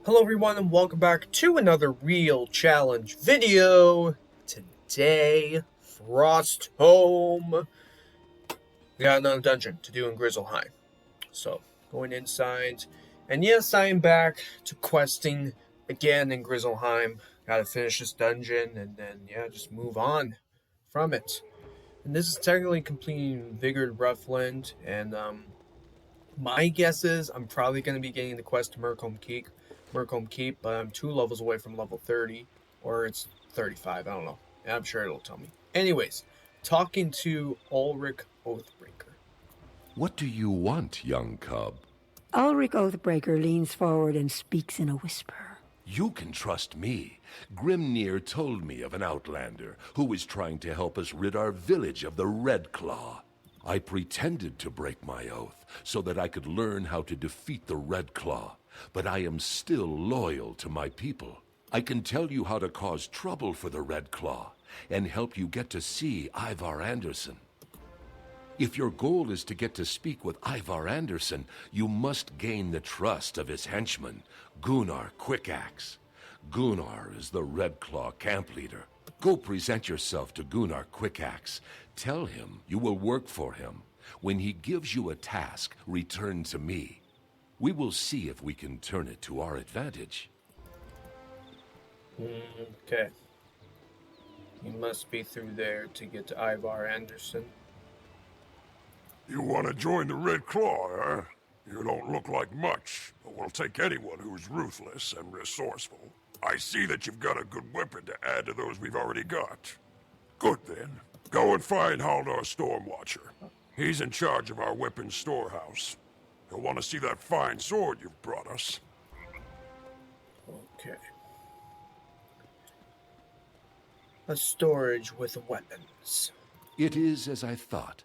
Hello everyone and welcome back to another real challenge video. Today, Frostholm. We got another dungeon to do in Grizzleheim. So, going inside. And yes, I am back to questing again in Grizzleheim. Gotta finish this dungeon and then, yeah, just move on from it. And this is technically completing Vigored Roughland. And, my guess is I'm probably going to be getting the quest to Mercombe Keep, but I'm 2 levels away from level 30, or it's 35, I don't know. I'm sure it'll tell me. Anyways, talking to Ulrich Oathbreaker. What do you want, young cub? Ulrich Oathbreaker leans forward and speaks in a whisper. You can trust me. Grimnir told me of an outlander who was trying to help us rid our village of the Red Claw. I pretended to break my oath so that I could learn how to defeat the Red Claw, but I am still loyal to my people. I can tell you how to cause trouble for the Red Claw and help you get to see Ivar Andersson. If your goal is to get to speak with Ivar Andersson, you must gain the trust of his henchman, Gunnar Quickaxe. Gunnar is the Red Claw camp leader. Go present yourself to Gunnar Quickaxe. Tell him you will work for him. When he gives you a task, return to me. We will see if we can turn it to our advantage. Okay. You must be through there to get to Ivar Andersson. You want to join the Red Claw, huh? You don't look like much, but we'll take anyone who's ruthless and resourceful. I see that you've got a good weapon to add to those we've already got. Good then. Go and find Haldor Stormwatcher. He's in charge of our weapons storehouse. He'll want to see that fine sword you've brought us. Okay. A storage with weapons. It is as I thought.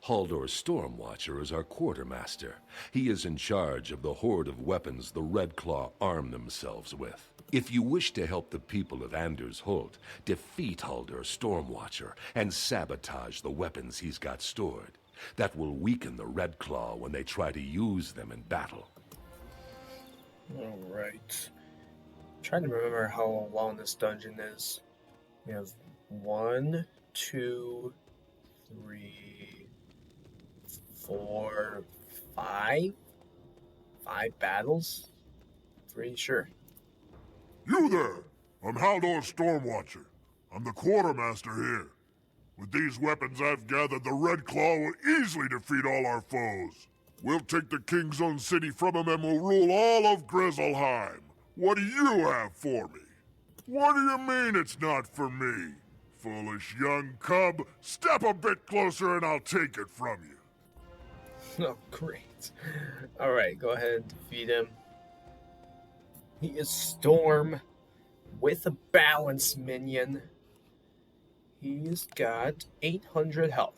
Haldor Stormwatcher is our quartermaster. He is in charge of the horde of weapons the Red Claw arm themselves with. If you wish to help the people of Anders Holt, defeat Haldor Stormwatcher and sabotage the weapons he's got stored. That will weaken the Red Claw when they try to use them in battle. Alright. I'm trying to remember how long this dungeon is. We have 1, 2, 3, 4, 5? 5 battles? Pretty sure. You there! I'm Haldor Stormwatcher. I'm the quartermaster here. With these weapons I've gathered, the Red Claw will easily defeat all our foes. We'll take the King's Own city from him and we'll rule all of Grizzleheim. What do you have for me? What do you mean it's not for me? Foolish young cub, step a bit closer and I'll take it from you. Oh, great. Alright, go ahead and defeat him. He is Storm with a balance minion. He's got 800 health.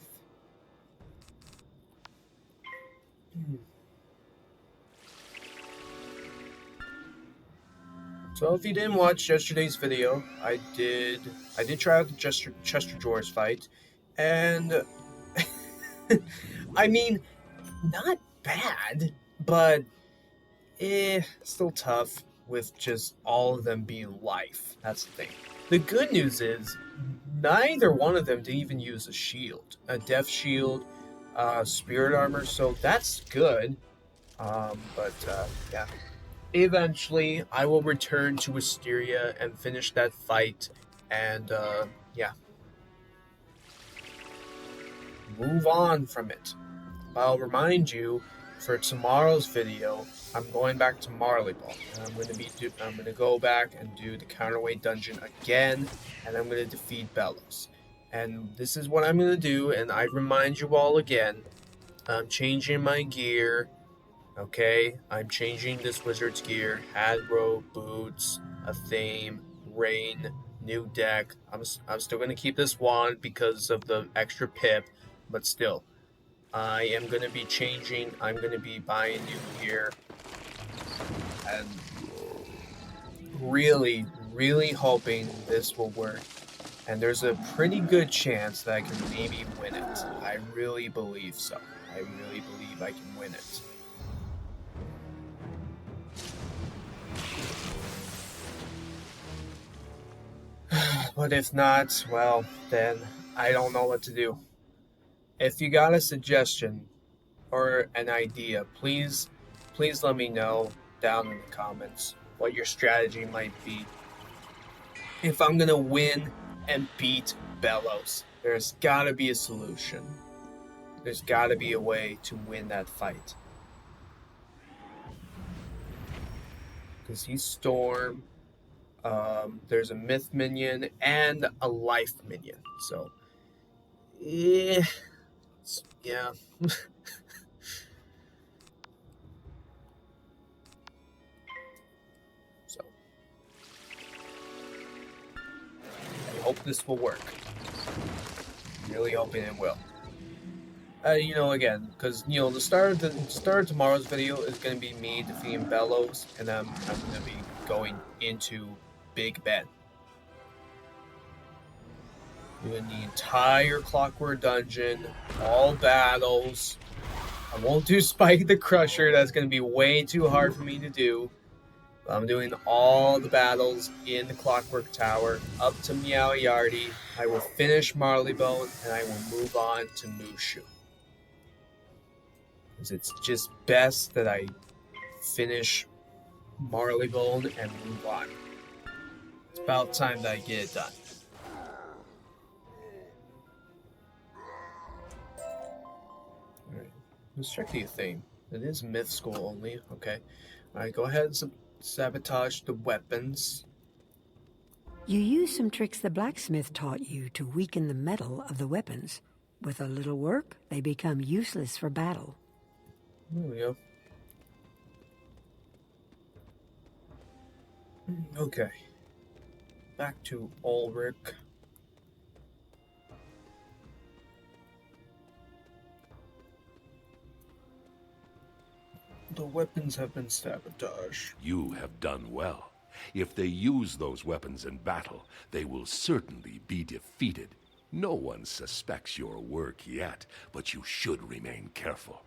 So if you didn't watch yesterday's video, I did try out the Chester Drawers fight, and I mean, not bad, but still tough with just all of them being life. That's the thing. The good news is neither one of them did even use a shield, a death shield, spirit armor, so that's good. Yeah. Eventually, I will return to Wisteria and finish that fight, and, yeah. Move on from it. I'll remind you, for tomorrow's video, I'm going back to Marleyball, and I'm gonna go back and do the counterweight dungeon again, and I'm gonna defeat Bellows. And this is what I'm gonna do, and I remind you all again, I'm changing my gear. Okay, I'm changing this wizard's gear, Hadro, boots, a theme, rain, new deck. I'm still going to keep this wand because of the extra pip, but still. I am going to be changing, I'm going to be buying new gear, and really, really hoping this will work. And there's a pretty good chance that I can maybe win it. I really believe so. I really believe I can win it. But if not, well, then I don't know what to do. If you got a suggestion or an idea, please let me know down in the comments what your strategy might be. If I'm gonna win and beat Bellows, there's gotta be a solution. There's gotta be a way to win that fight. Because he's Storm, there's a Myth minion and a Life minion. So, yeah. So, I hope this will work. I'm really hoping it will. Again, because the start of tomorrow's video is gonna be me defeating Bellows, and I'm gonna be going into Big Ben, doing the entire Clockwork Dungeon, all battles. I won't do Spike the Crusher. That's gonna be way too hard for me to do. But I'm doing all the battles in the Clockwork Tower up to Meow Yardy. I will finish Marleybone, and I will move on to Mushu. It's just best that I finish Marleybone and move on. It's about time that I get it done. Alright, let's check the thing. It is Myth School only, okay. Alright, go ahead and sabotage the weapons. You use some tricks the blacksmith taught you to weaken the metal of the weapons. With a little work, they become useless for battle. There we go. Okay. Back to Ulrich. The weapons have been sabotaged. You have done well. If they use those weapons in battle, they will certainly be defeated. No one suspects your work yet, but you should remain careful.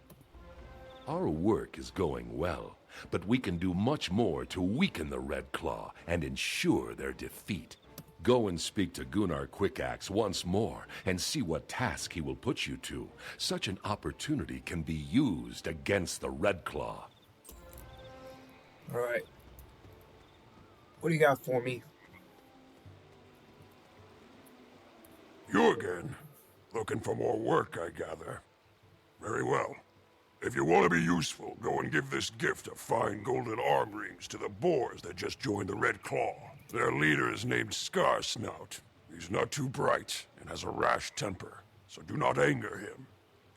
Our work is going well, but we can do much more to weaken the Red Claw and ensure their defeat. Go and speak to Gunnar Quickaxe once more and see what task he will put you to. Such an opportunity can be used against the Red Claw. Alright. What do you got for me? You again? Looking for more work, I gather. Very well. If you want to be useful, go and give this gift of fine golden arm rings to the boars that just joined the Red Claw. Their leader is named Scarsnout. He's not too bright and has a rash temper, so do not anger him.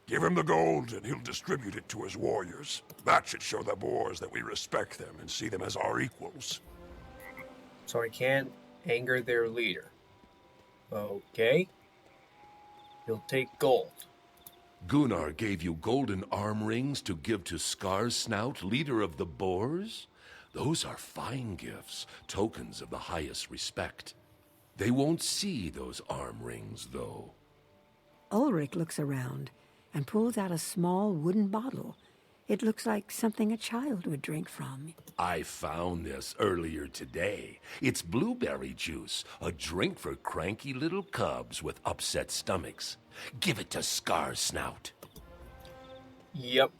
Give him the gold and he'll distribute it to his warriors. That should show the boars that we respect them and see them as our equals. So I can't anger their leader. Okay. He'll take gold. Gunnar gave you golden arm rings to give to Scarsnout, leader of the boars? Those are fine gifts, tokens of the highest respect. They won't see those arm rings, though. Ulrich looks around and pulls out a small wooden bottle. It looks like something a child would drink from. I found this earlier today. It's blueberry juice, a drink for cranky little cubs with upset stomachs. Give it to Scarsnout. Yep.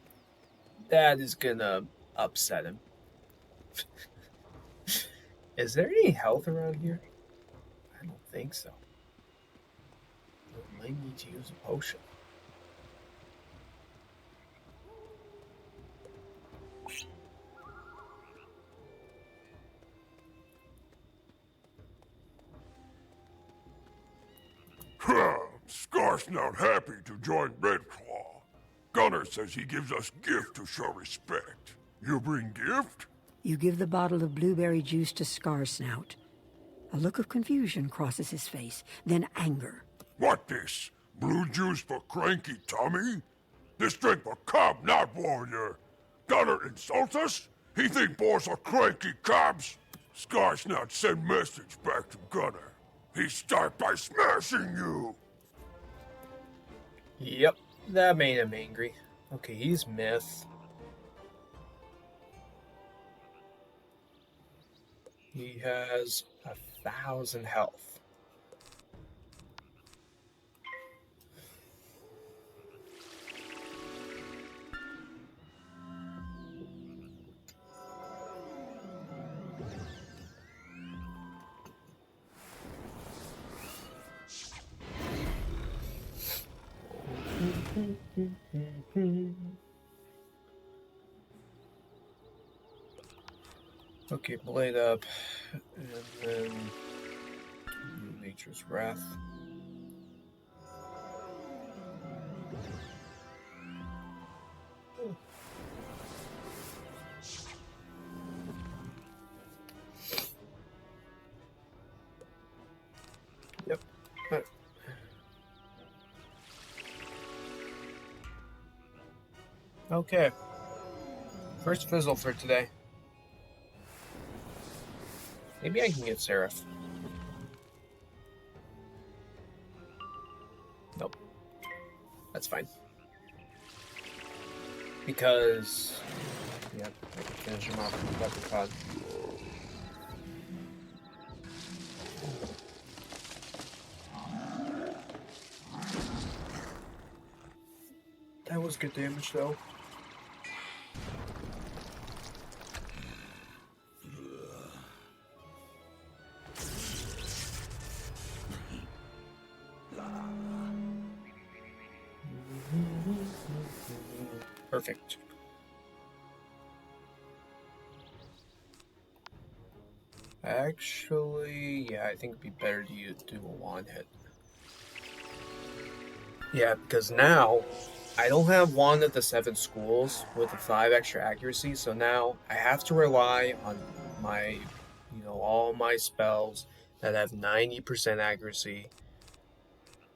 That is gonna upset him. Is there any health around here? I don't think so. I might need to use a potion. Scar's not happy to join Red Claw. Gunnar says he gives us gift to show respect. You bring gift? You give the bottle of blueberry juice to Scarsnout. A look of confusion crosses his face, then anger. What this? Blue juice for cranky Tommy? This drink for cub, not warrior. Gunnar insults us? He think boys are cranky cubs? Scarsnout send message back to Gunnar. He start by smashing you. Yep, that made him angry. Okay, he's Myth. He has 1,000 health. Okay, blade up, and then Nature's Wrath. Yep. Okay. First fizzle for today. Maybe I can get Seraph. Nope. That's fine. Because, yep, I can finish him off with Leprechaun. That was good damage, though. Perfect. Actually, yeah, I think it'd be better to do a wand hit. Yeah, because now I don't have Wand of the Seven Schools with a 5 extra accuracy, so now I have to rely on my, all my spells that have 90% accuracy.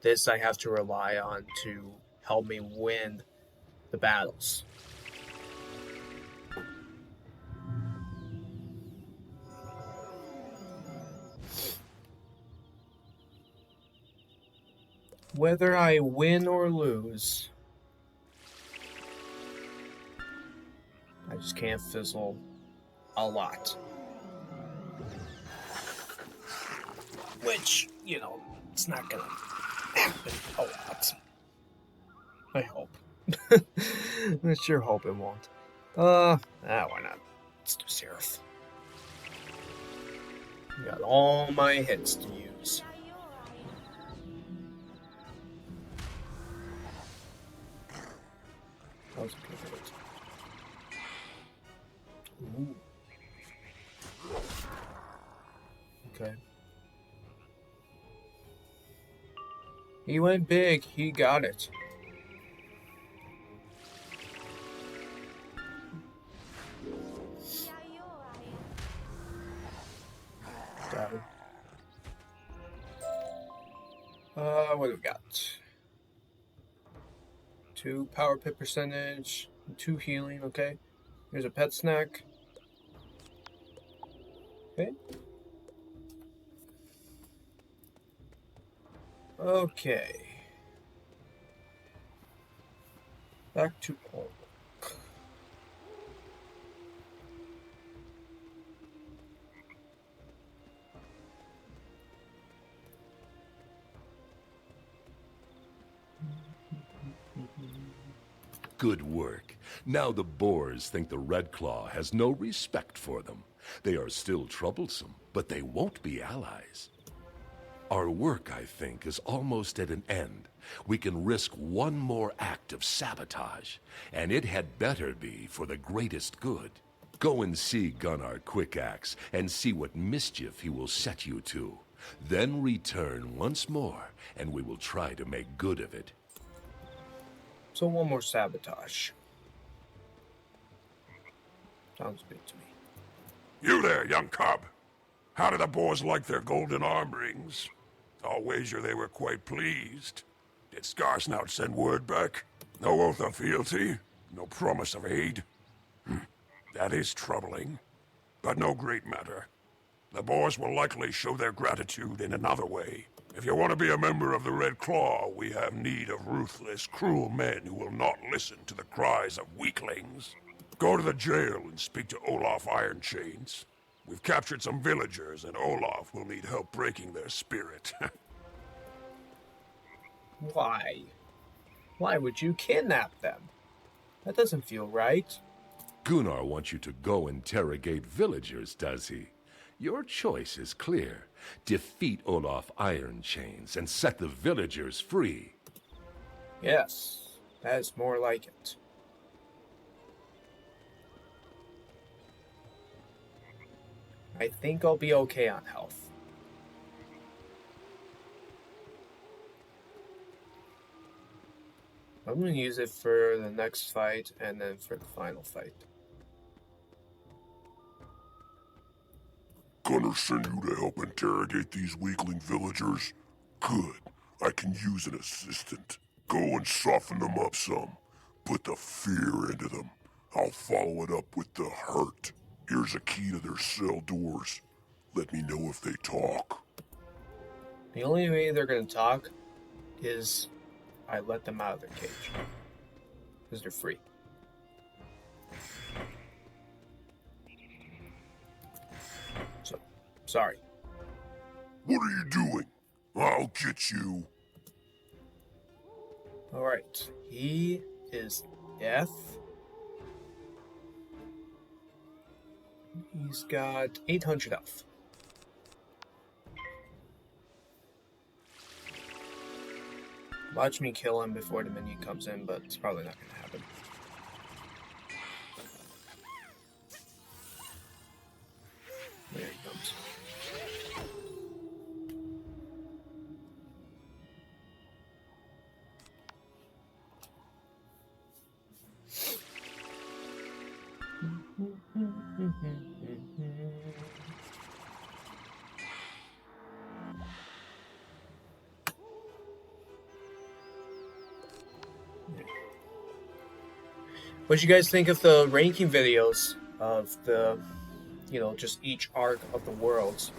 This I have to rely on to help me win the battles. Whether I win or lose, I just can't fizzle a lot. Which, it's not gonna happen a lot. I hope. I sure hope it won't. Why not? Let's do Seraph. Got all my hits to use. That was a good hit. Ooh. Okay. He went big. He got it. Got it. What do we got? 2 power pit percentage, 2 healing, okay. Here's a pet snack. Okay. Okay. Back to home. Good work. Now the boars think the Red Claw has no respect for them. They are still troublesome, but they won't be allies. Our work, I think, is almost at an end. We can risk one more act of sabotage, and it had better be for the greatest good. Go and see Gunnar Quickaxe and see what mischief he will set you to. Then return once more, and we will try to make good of it. So one more sabotage. Sounds good to me. You there, young cub. How do the boys like their golden arm rings? I'll wager they were quite pleased. Did Scarsnout send word back? No oath of fealty? No promise of aid? That is troubling, but no great matter. The boys will likely show their gratitude in another way. If you want to be a member of the Red Claw, we have need of ruthless, cruel men who will not listen to the cries of weaklings. Go to the jail and speak to Olaf Ironchains. We've captured some villagers, and Olaf will need help breaking their spirit. Why? Why would you kidnap them? That doesn't feel right. Gunnar wants you to go interrogate villagers, does he? Your choice is clear. Defeat Olaf Ironchains and set the villagers free. Yes. That's more like it. I think I'll be okay on health. I'm going to use it for the next fight and then for the final fight. Gunnar send you to help interrogate these weakling villagers? Good. I can use an assistant. Go and soften them up some. Put the fear into them. I'll follow it up with the hurt. Here's a key to their cell doors. Let me know if they talk. The only way they're going to talk is I let them out of their cage. Because they're free. So, sorry. What are you doing? I'll get you. Alright. He is death. He's got 800 health. Watch me kill him before the minion comes in, but it's probably not going to happen. There he comes. What do you guys think of the ranking videos of the, just each arc of the worlds?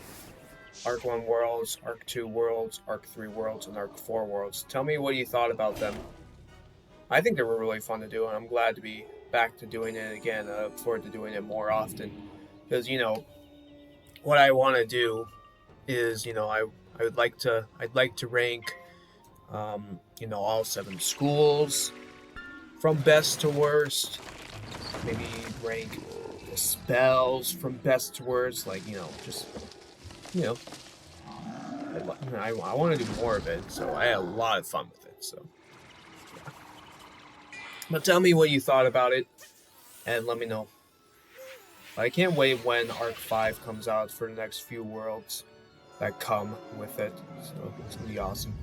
Arc 1 worlds, Arc 2 worlds, Arc 3 worlds, and Arc 4 worlds. Tell me what you thought about them. I think they were really fun to do, and I'm glad to be back to doing it again. I look forward to doing it more often. Because, what I want to do is, I'd like to rank, all 7 schools from best to worst. Maybe rank the spells from best to worst. Like, I want to do more of it. So I had a lot of fun with it. So, yeah. But tell me what you thought about it, and let me know. I can't wait when Arc 5 comes out for the next few worlds that come with it. So it's gonna be awesome.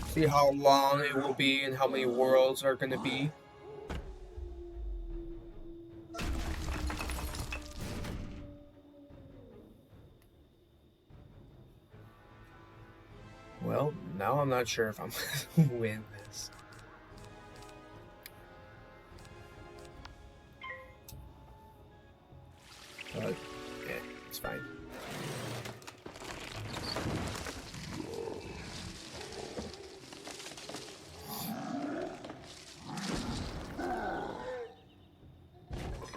See how long it will be and how many worlds are gonna be. Well, now I'm not sure if I'm gonna win this. But, yeah, it's fine.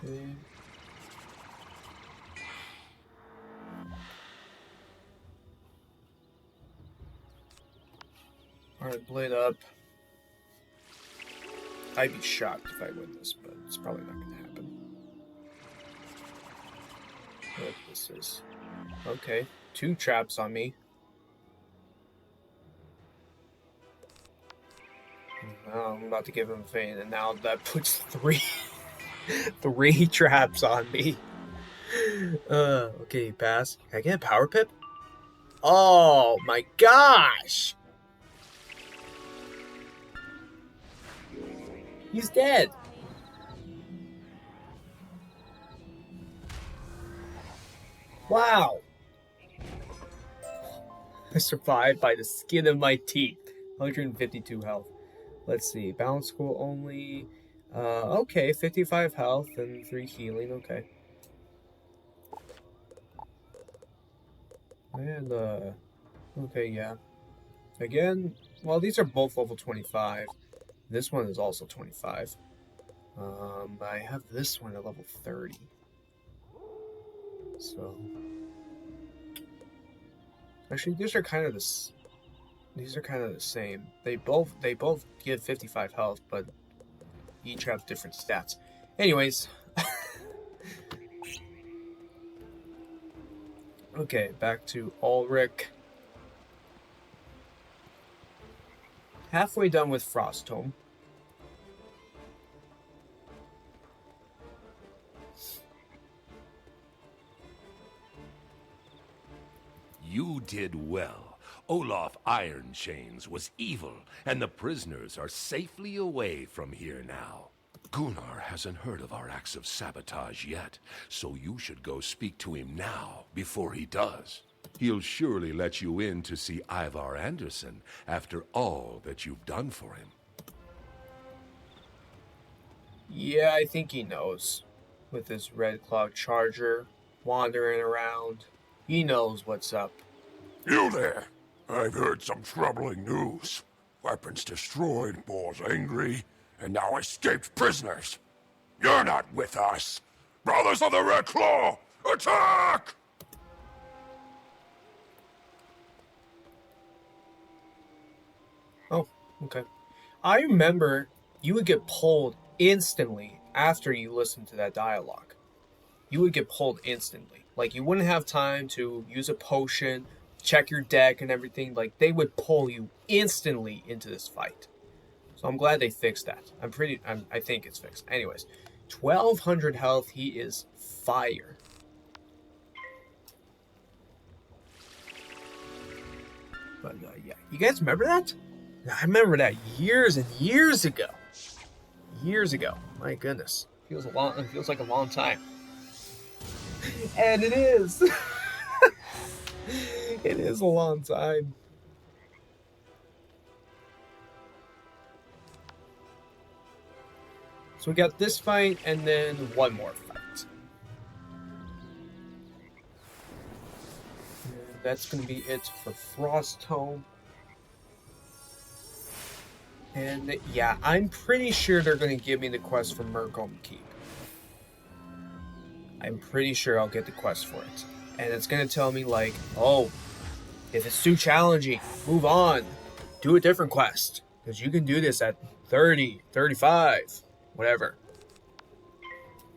Okay. Alright, blade up. I'd be shocked if I win this, but it's probably not gonna happen. What this is. Okay, 2 traps on me. Now I'm about to give him a feint, and now that puts 3 3 traps on me. Okay, pass. Can I get a power pip? Oh my gosh! He's dead. Wow. I survived by the skin of my teeth. 152 health. Let's see. Balance school only. Okay, 55 health and 3 healing. Okay. And, okay, yeah. Again, well, these are both level 25. This one is also 25. I have this one at level 30. So, actually, these are kind of the same. They both give 55 health, but each have different stats. Anyways, okay, back to Ulrich. halfway done with Frostholm. You did well. Olaf Ironchains was evil, and the prisoners are safely away from here now. Gunnar hasn't heard of our acts of sabotage yet, so you should go speak to him now, before he does. He'll surely let you in to see Ivar Andersson after all that you've done for him. Yeah, I think he knows. With his Red Claw Charger wandering around, he knows what's up. You there! I've heard some troubling news. Weapons destroyed, boars angry, and now escaped prisoners. You're not with us! Brothers of the Red Claw! Attack! Oh, okay. I remember you would get pulled instantly after you listened to that dialogue. You would get pulled instantly. Like, you wouldn't have time to use a potion, check your deck and everything. Like, they would pull you instantly into this fight. So I'm glad they fixed that. I think it's fixed. Anyways, 1200 health. He is fire. But yeah, you guys remember that? I remember that years and years ago. Years ago. My goodness, feels like a long time. And it is. It is a long time. So we got this fight and then one more fight. And that's going to be it for Frostholm. And yeah, I'm pretty sure they're going to give me the quest for Mercombe Keep. I'm pretty sure I'll get the quest for it. And it's going to tell me like, oh, if it's too challenging, move on. Do a different quest. Because you can do this at 30, 35, whatever.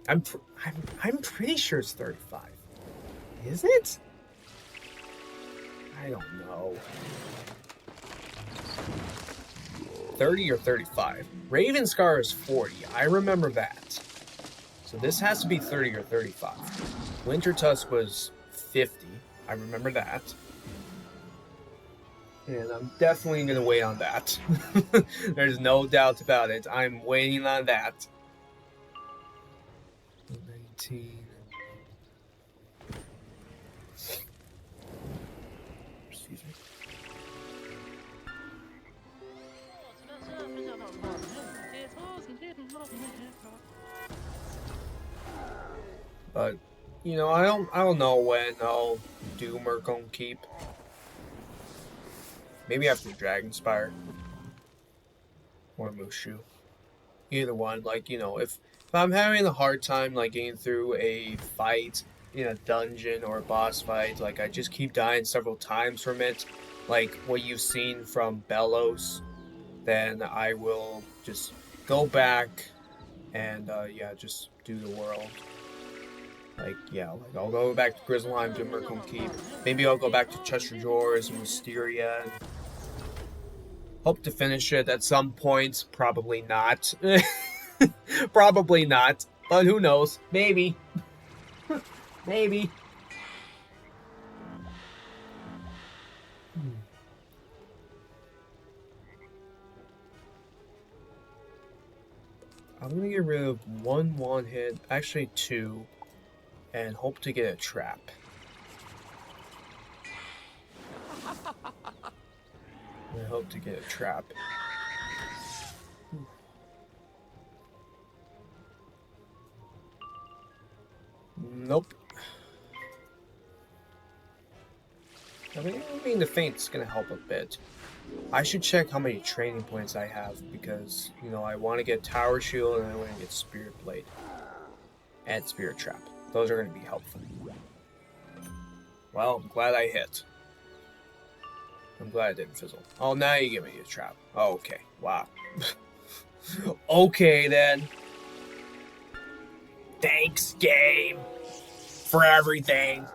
I'm pretty sure it's 35. Is it? I don't know. 30 or 35. Ravenscar is 40. I remember that. So this has to be 30 or 35. Winter Tusk was 50. I remember that. And I'm definitely going to wait on that. There's no doubt about it. I'm waiting on that. 19. Excuse me. But, you know, I don't know when I'll do Mercombe Keep. Maybe after Dragonspire. Or Mushu. Either one. Like, you know, if I'm having a hard time, like, getting through a fight in a dungeon or a boss fight, like, I just keep dying several times from it, like what you've seen from Bellows, then I will just go back and, yeah, just do the world. Like, yeah, like, I'll go back to Grizzleheim, do Mercombe Keep. Maybe I'll go back to Chester Drawers and Wisteria. And hope to finish it at some point. Probably not. Probably not. But who knows? Maybe. Maybe. I'm gonna get rid of one hit, actually two, and hope to get a trap. I hope to get a trap. Nope. I mean, the feint's gonna help a bit. I should check how many training points I have because, you know, I want to get Tower Shield and I want to get Spirit Blade and Spirit Trap. Those are going to be helpful. Well, I'm glad I hit. I'm glad I didn't fizzle. Oh, now you give me a trap. Oh, okay. Wow. Okay, then. Thanks, game, for everything.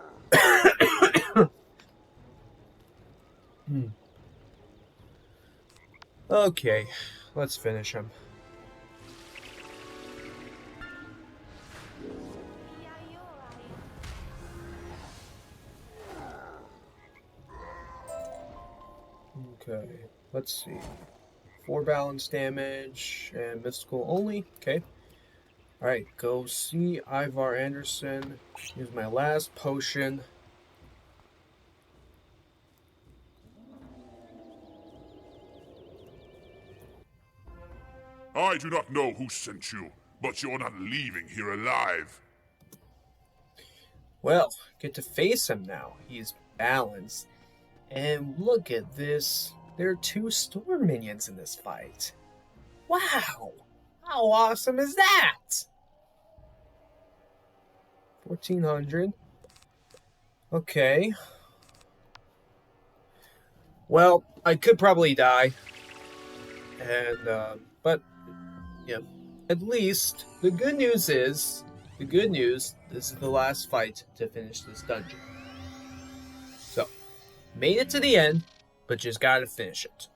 Okay, let's finish him. Okay, let's see. 4 balance damage and mystical only. Okay. Alright, go see Ivar Andersson. Use my last potion. I do not know who sent you, but you're not leaving here alive. Well, get to face him now. He's balanced. And look at this. There are 2 storm minions in this fight. Wow! How awesome is that? 1400. Okay. Well, I could probably die. And, but, yeah. At least, the good news, this is the last fight to finish this dungeon. So, made it to the end, but just gotta finish it.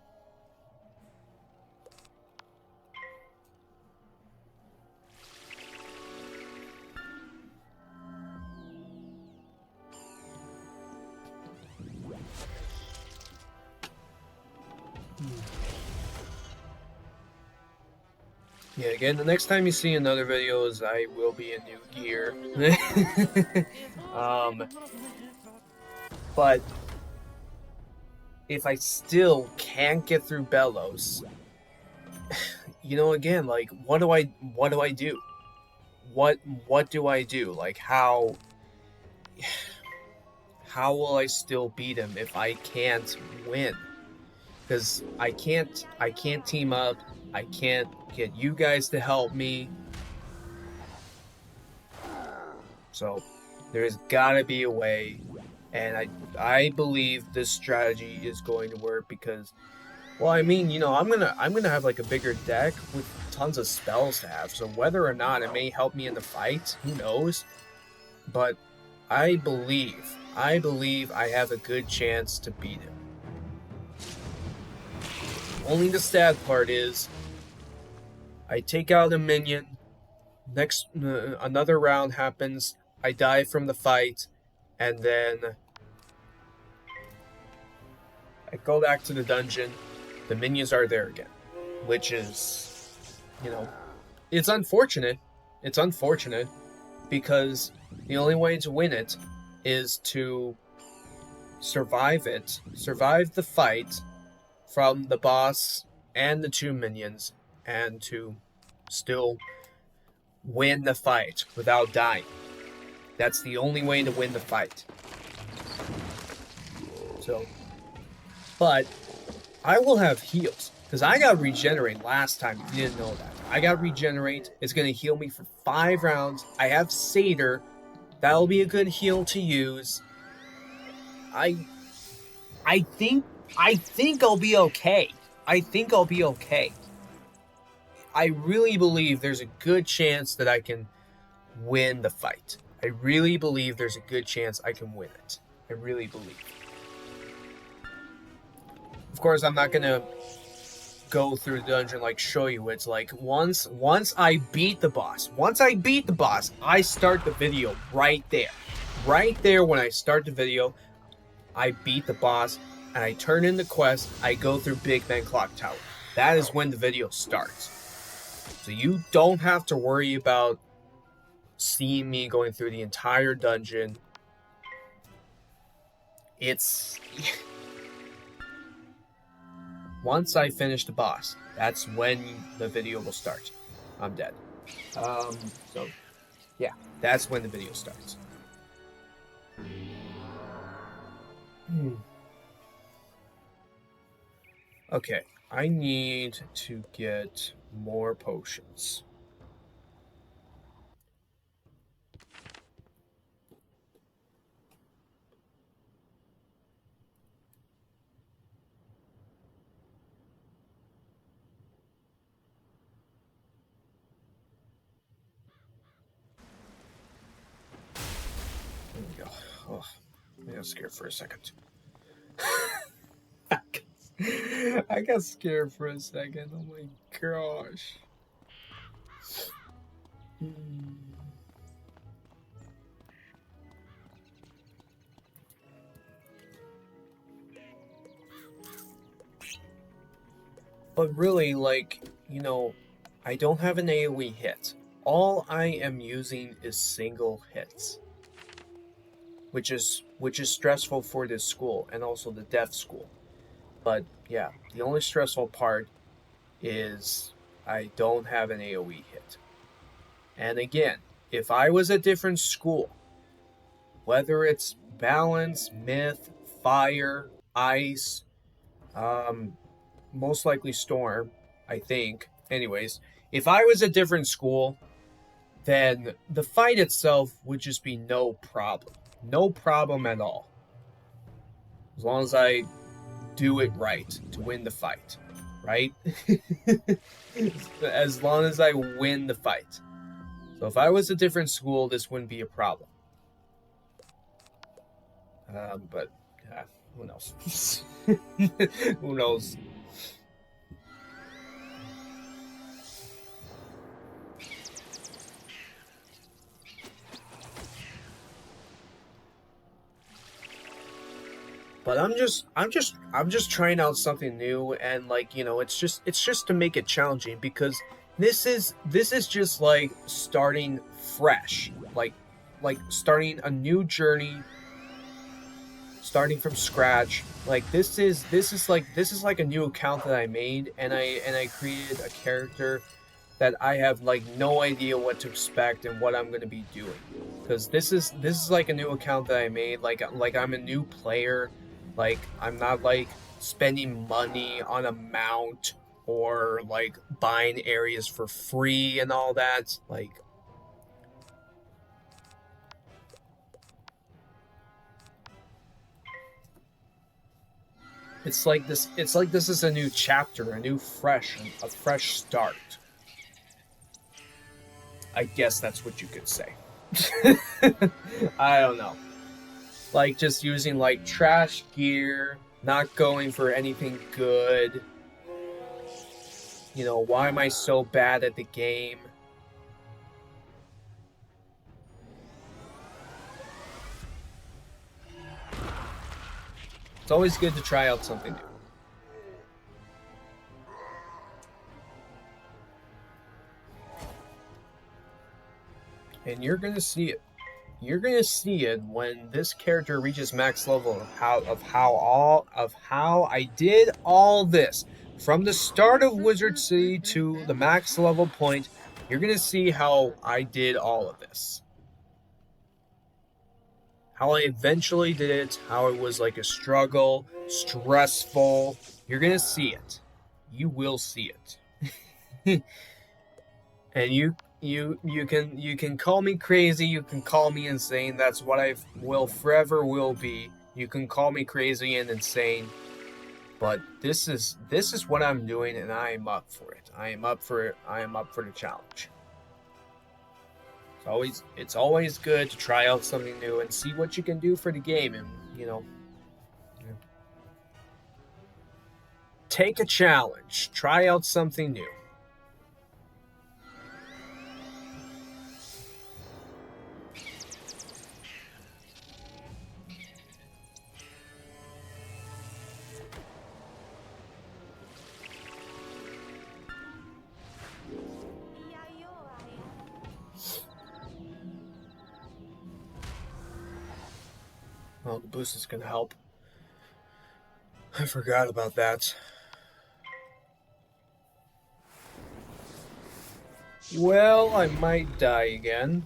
Yeah, again, the next time you see another video is I will be in new gear. But if I still can't get through Bellows, you know, again, like, what do I do? What do I do? Like, how will I still beat him if I can't win? Because I can't team up. I can't get you guys to help me. So there's gotta be a way, and I believe this strategy is going to work because, well, I mean, you know, I'm gonna have like a bigger deck with tons of spells to have. So whether or not it may help me in the fight, who knows? But I believe I have a good chance to beat him. Only the sad part is, I take out a minion. Next, another round happens. I die from the fight, and then I go back to the dungeon. The minions are there again, which is, you know, it's unfortunate. It's unfortunate because the only way to win it is to survive the fight from the boss and the 2 minions, and to still win the fight without dying. That's the only way to win the fight. So, but I will have heals, because I got regenerate last time. If you didn't know that, I got regenerate. It's going to heal me for 5 rounds. I have Satyr. That'll be a good heal to use. I think I'll be okay. I think I'll be okay. I really believe there's a good chance that I can win the fight. I really believe there's a good chance I can win it. I really believe. Of course, I'm not gonna go through the dungeon, like, show you. It's like, once I beat the boss, I start the video right there. Right there when I start the video, I beat the boss, and I turn in the quest, I go through Big Ben Clock Tower. That is when the video starts. So you don't have to worry about seeing me going through the entire dungeon. It's... Once I finish the boss, that's when the video will start. I'm dead. So, yeah, that's when the video starts. Okay, I need to get more potions. There we go. Oh, I got scared for a second. I got scared for a second. Oh my gosh. But really, like, you know, I don't have an AoE hit. All I am using is single hits. Which is stressful for this school and also the deaf school. But yeah, the only stressful part is I don't have an AoE hit. And again, if I was a different school, whether it's balance, myth, fire, ice, most likely storm, I think. Anyways, if I was a different school, then the fight itself would just be no problem. No problem at all. As long as I do it right to win the fight, right? As long as I win the fight. So if I was a different school, this wouldn't be a problem. But who knows? Who knows? But I'm just trying out something new, and like, you know, it's just to make it challenging, because this is just like starting fresh, like starting a new journey, starting from scratch. Like this is like a new account that I made, and I created a character that I have like no idea what to expect and what I'm going to be doing, because this is like a new account that I made. Like I'm a new player. Like, I'm not, like, spending money on a mount or, like, buying areas for free and all that. Like, it's like this is a new chapter, a fresh start. I guess that's what you could say. I don't know. Like, just using, like, trash gear, not going for anything good. You know, why am I so bad at the game? It's always good to try out something new. And you're gonna see it. You're gonna see it when this character reaches max level of how I did all this from the start of Wizard City to the max level point. You're gonna see how I did all of this, how I eventually did it, how it was like a struggle, stressful. You're gonna see it. You will see it. And you can call me crazy, you can call me insane. That's what I will forever will be. You can call me crazy and insane, but this is what I'm doing, and I am up for it. I am up for the challenge. It's always good to try out something new and see what you can do for the game, and you know, take a challenge, try out something new. Well, the boost is gonna help. I forgot about that. Well, I might die again,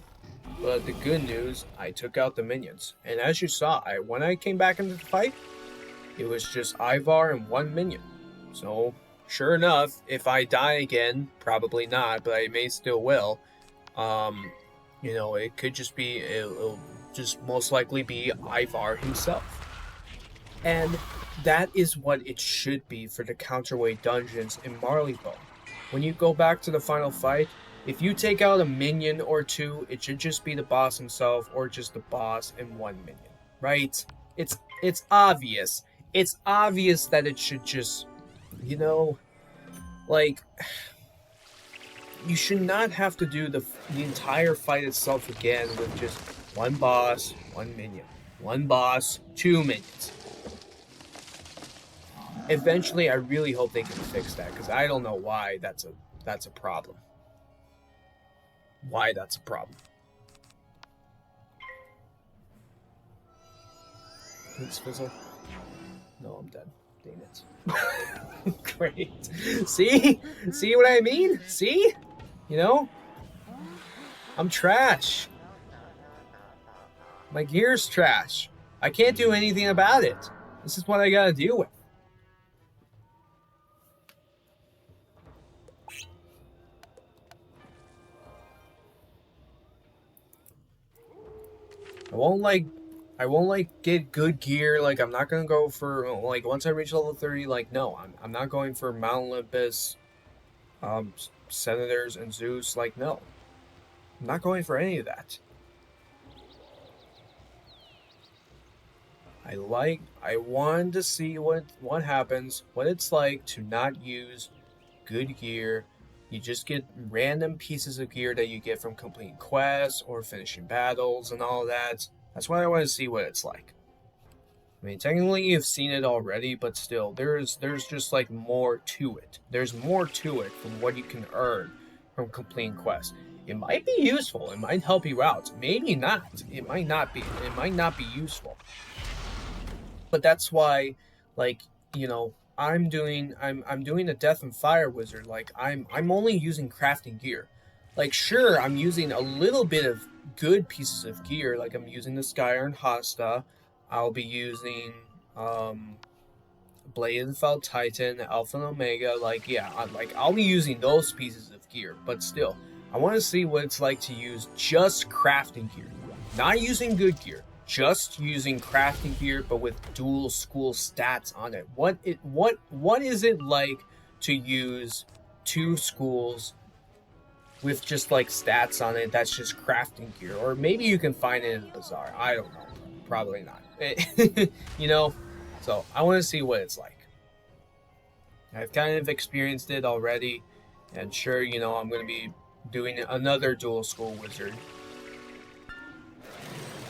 but the good news, I took out the minions. And as you saw, when I came back into the fight, it was just Ivar and one minion. So, sure enough, if I die again, probably not, but I may still will. You know, it could just be, it'll just most likely be Ivar himself. And that is what it should be for the counterweight dungeons in Marleybone. When you go back to the final fight, if you take out a minion or two, it should just be the boss himself, or just the boss and one minion, right? It's obvious. It's obvious that it should just You know, like, you should not have to do the entire fight itself again with just one boss, one minion. One boss, two minions. Eventually, I really hope they can fix that, because I don't know why that's a problem. Why that's a problem. Please fizzle. No, I'm dead. Dang it. Great. See? See what I mean? See? You know? I'm trash. My gear's trash. I can't do anything about it. This is what I gotta deal with. I won't like get good gear. Like, I'm not gonna go for, like, once I reach level 30, like, no, I'm not going for Mount Olympus, Senators and Zeus. Like, no, I'm not going for any of that. I wanted to see what happens, what it's like to not use good gear. You just get random pieces of gear that you get from completing quests or finishing battles and all that. That's why I want to see what it's like. I mean, technically you've seen it already, but still, there's just like more to it. There's more to it from what you can earn from completing quests. It might be useful. It might help you out. Maybe not. It might not be. It might not be useful. But that's why, like, you know, I'm doing a Death and Fire Wizard. Like, I'm only using crafting gear. Like, sure, I'm using a little bit of good pieces of gear. Like, I'm using the Sky Iron Hasta. I'll be using Blade and Fell Titan, Alpha and Omega. Like, yeah, I'll be using those pieces of gear. But still, I want to see what it's like to use just crafting gear, not using good gear. Just using crafting gear, but with dual school stats on it. What is it like to use two schools with just like stats on it? That's just crafting gear, or maybe you can find it in the bazaar. I don't know. Probably not. You know. So I want to see what it's like. I've kind of experienced it already, and sure, you know, I'm going to be doing another dual school wizard.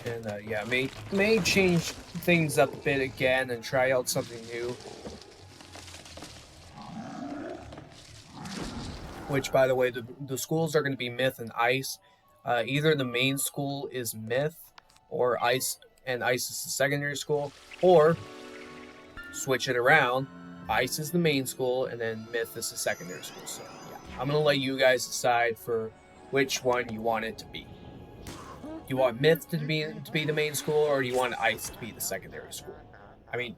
And yeah, may change things up a bit again and try out something new. Which, by the way, the schools are going to be Myth and Ice. Either the main school is Myth, or Ice, and Ice is the secondary school, or switch it around. Ice is the main school, and then Myth is the secondary school. So yeah, I'm going to let you guys decide for which one you want it to be. Do you want Myth to be the main school, or do you want Ice to be the secondary school? I mean,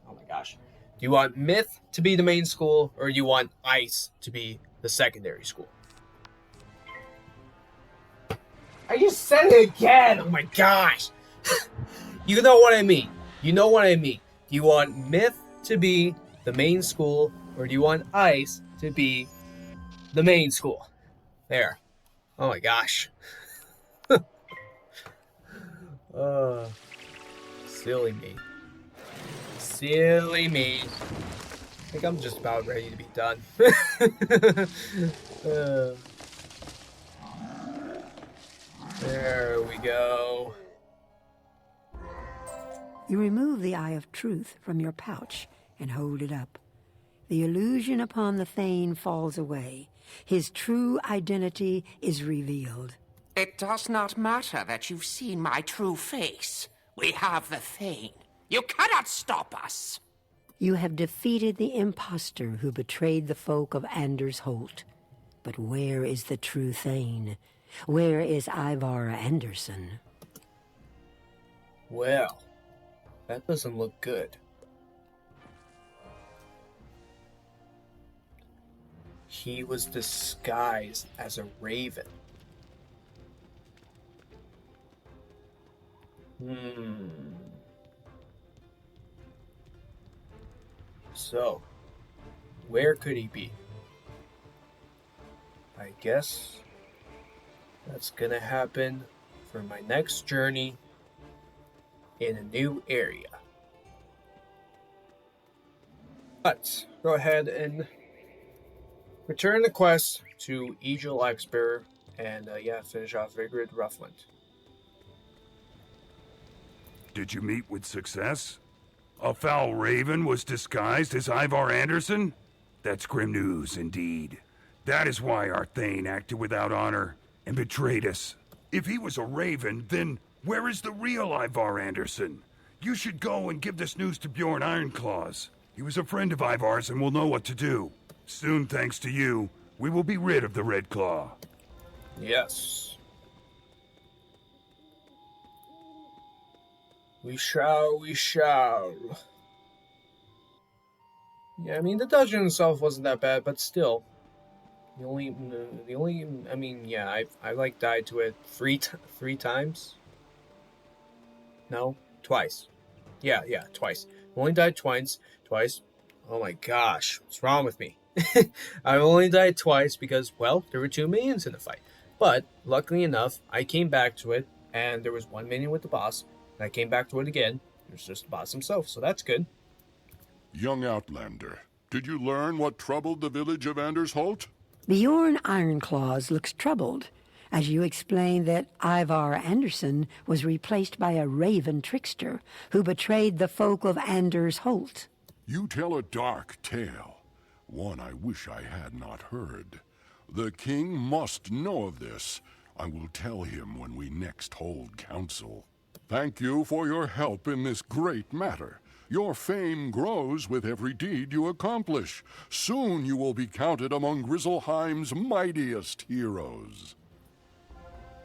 oh my gosh. Do you want Myth to be the main school, or do you want Ice to be the secondary school? I just said it again! Oh my gosh! You know what I mean. You know what I mean. Do you want Myth to be the main school, or do you want Ice to be the main school? There. Oh my gosh. Silly me. Silly me. I think I'm just about ready to be done. There we go. You remove the Eye of Truth from your pouch and hold it up. The illusion upon the Thane falls away. His true identity is revealed. It does not matter that you've seen my true face. We have the Thane. You cannot stop us. You have defeated the impostor who betrayed the folk of Anders Holt. But where is the true Thane? Where is Ivar Andersson? Well, that doesn't look good. He was disguised as a raven. So, where could he be? I guess that's gonna happen for my next journey in a new area. But go ahead and return the quest to Egil Expert and finish off Vigrid Roughland. Did you meet with success? A foul raven was disguised as Ivar Andersson? That's grim news indeed. That is why our Thane acted without honor and betrayed us. If he was a raven, then where is the real Ivar Andersson? You should go and give this news to Bjorn Ironclaws. He was a friend of Ivar's and will know what to do. Soon, thanks to you, we will be rid of the Red Claw. Yes. We shall. Yeah, I mean, the dungeon itself wasn't that bad, but still. I like died to it three times? No, twice. Yeah, twice. Only died twice. Oh my gosh, what's wrong with me? I only died twice because, well, there were 2 minions in the fight. But, luckily enough, I came back to it, and there was 1 minion with the boss, and I came back to it again. There's just the boss himself, so that's good. Young Outlander, did you learn what troubled the village of Andersholt? Bjorn Ironclaws looks troubled as you explain that Ivar Andersson was replaced by a raven trickster who betrayed the folk of Anders Holt. You tell a dark tale, one I wish I had not heard. The king must know of this. I will tell him when we next hold council. Thank you for your help in this great matter. Your fame grows with every deed you accomplish. Soon you will be counted among Grizzleheim's mightiest heroes.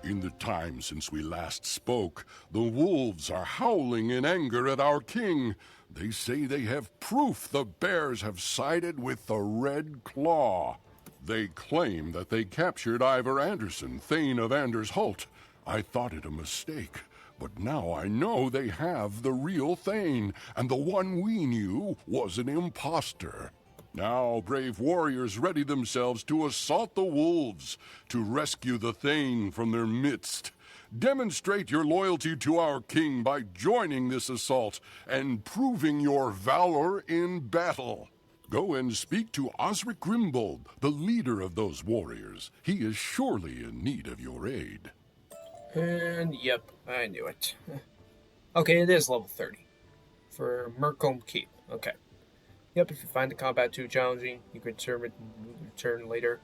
In the time since we last spoke, the wolves are howling in anger at our king. They say they have proof the bears have sided with the Red Claw. They claim that they captured Ivar Andersson, Thane of Andersholt. I thought it a mistake, but now I know they have the real Thane, and the one we knew was an imposter. Now brave warriors ready themselves to assault the wolves, to rescue the Thane from their midst. Demonstrate your loyalty to our king by joining this assault and proving your valor in battle. Go and speak to Osric Grimbold, the leader of those warriors. He is surely in need of your aid. And yep, I knew it. Okay, it is level 30 for Mercombe Keep. Okay. Yep, if you find the combat too challenging, you can return later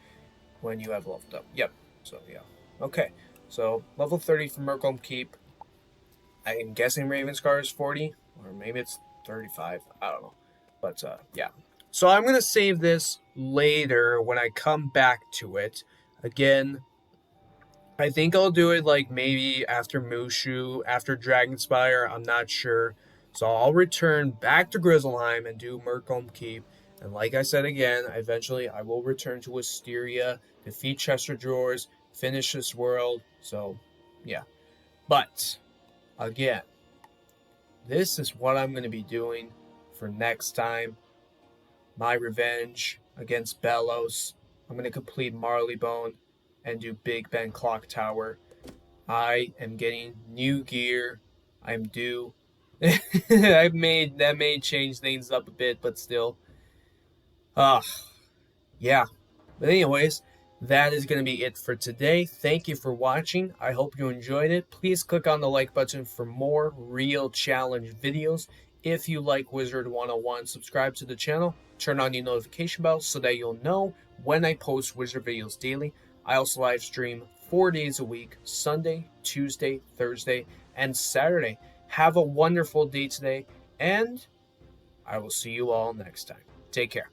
when you have leveled up. Yep, so yeah. Okay, so level 30 for Mercombe Keep. I'm guessing Ravenscar is 40, or maybe it's 35. I don't know. But yeah. So I'm going to save this later when I come back to it. Again, I think I'll do it like maybe after Mushu, after Dragonspire. I'm not sure. So I'll return back to Grizzleheim and do Mercombe Keep. And like I said again, eventually I will return to Wisteria, defeat Chester Drawers, finish this world. So, yeah. But, again, this is what I'm going to be doing for next time. My revenge against Bellows. I'm going to complete Marleybone and do Big Ben Clock Tower. I am getting new gear. I'm due. that may change things up a bit, but still. Yeah. But anyways, that is going to be it for today. Thank you for watching. I hope you enjoyed it. Please click on the like button for more real challenge videos. If you like Wizard101, subscribe to the channel. Turn on your notification bell so that you'll know when I post Wizard videos daily. I also live stream 4 days a week, Sunday, Tuesday, Thursday, and Saturday. Have a wonderful day today, and I will see you all next time. Take care.